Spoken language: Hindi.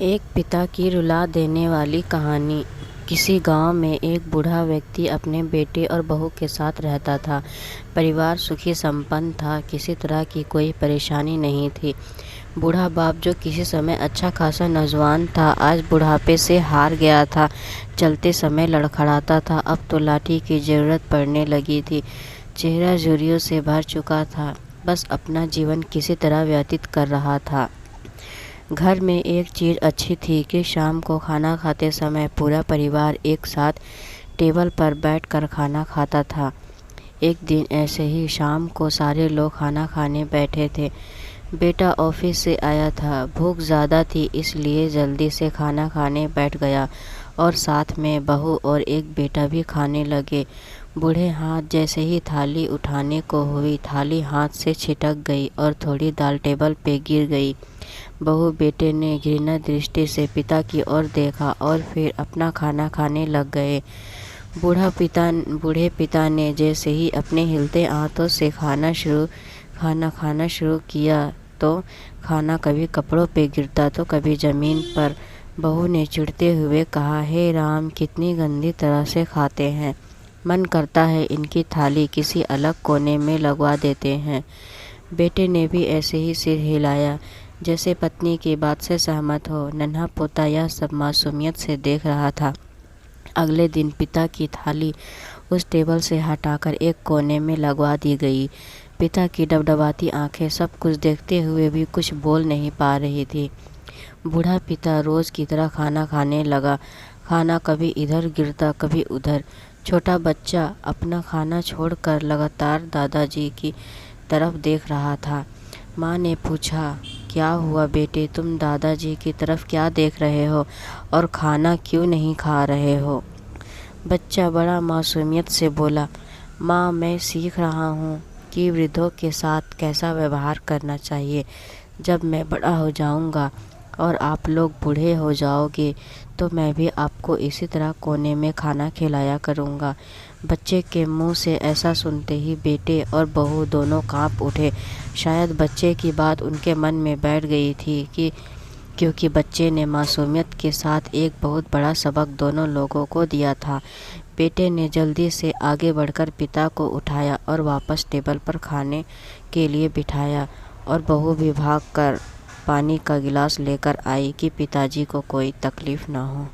एक पिता की रुला देने वाली कहानी। किसी गांव में एक बूढ़ा व्यक्ति अपने बेटे और बहू के साथ रहता था। परिवार सुखी संपन्न था, किसी तरह की कोई परेशानी नहीं थी। बूढ़ा बाप, जो किसी समय अच्छा खासा नौजवान था, आज बुढ़ापे से हार गया था। चलते समय लड़खड़ाता था, अब तो लाठी की जरूरत पड़ने लगी थी। चेहरा झुर्रियों से भर चुका था, बस अपना जीवन किसी तरह व्यतीत कर रहा था। घर में एक चीज़ अच्छी थी कि शाम को खाना खाते समय पूरा परिवार एक साथ टेबल पर बैठकर खाना खाता था। एक दिन ऐसे ही शाम को सारे लोग खाना खाने बैठे थे। बेटा ऑफिस से आया था, भूख ज़्यादा थी इसलिए जल्दी से खाना खाने बैठ गया और साथ में बहू और एक बेटा भी खाने लगे। बूढ़े हाथ जैसे ही थाली उठाने को हुई, थाली हाथ से छिटक गई और थोड़ी दाल टेबल पे गिर गई। बहू बेटे ने घृणा दृष्टि से पिता की ओर देखा और फिर अपना खाना खाने लग गए। बूढ़े पिता ने जैसे ही अपने हिलते हाथों से खाना खाना शुरू किया तो खाना कभी कपड़ों पे गिरता तो कभी ज़मीन पर। बहू ने चिढ़ते हुए कहा, हे राम, कितनी गंदी तरह से खाते हैं। मन करता है इनकी थाली किसी अलग कोने में लगवा देते हैं। बेटे ने भी ऐसे ही सिर हिलाया, जैसे पत्नी की बात से सहमत हो। नन्हा पोता यह सब मासूमियत से देख रहा था। अगले दिन पिता की थाली उस टेबल से हटाकर एक कोने में लगवा दी गई। पिता की डबडबाती आंखें सब कुछ देखते हुए भी कुछ बोल नहीं पा रही थी। बूढ़ा पिता रोज की तरह खाना खाने लगा। खाना कभी इधर गिरता कभी उधर। छोटा बच्चा अपना खाना छोड़कर लगातार दादाजी की तरफ देख रहा था। माँ ने पूछा, क्या हुआ बेटे, तुम दादाजी की तरफ क्या देख रहे हो और खाना क्यों नहीं खा रहे हो? बच्चा बड़ा मासूमियत से बोला, माँ, मैं सीख रहा हूँ कि वृद्धों के साथ कैसा व्यवहार करना चाहिए। जब मैं बड़ा हो जाऊँगा और आप लोग बूढ़े हो जाओगे तो मैं भी आपको इसी तरह कोने में खाना खिलाया करूँगा। बच्चे के मुंह से ऐसा सुनते ही बेटे और बहू दोनों कांप उठे। शायद बच्चे की बात उनके मन में बैठ गई थी क्योंकि बच्चे ने मासूमियत के साथ एक बहुत बड़ा सबक दोनों लोगों को दिया था। बेटे ने जल्दी से आगे बढ़कर पिता को उठाया और वापस टेबल पर खाने के लिए बिठाया और बहू भी भाग कर पानी का गिलास लेकर आई कि पिताजी को कोई तकलीफ ना हो।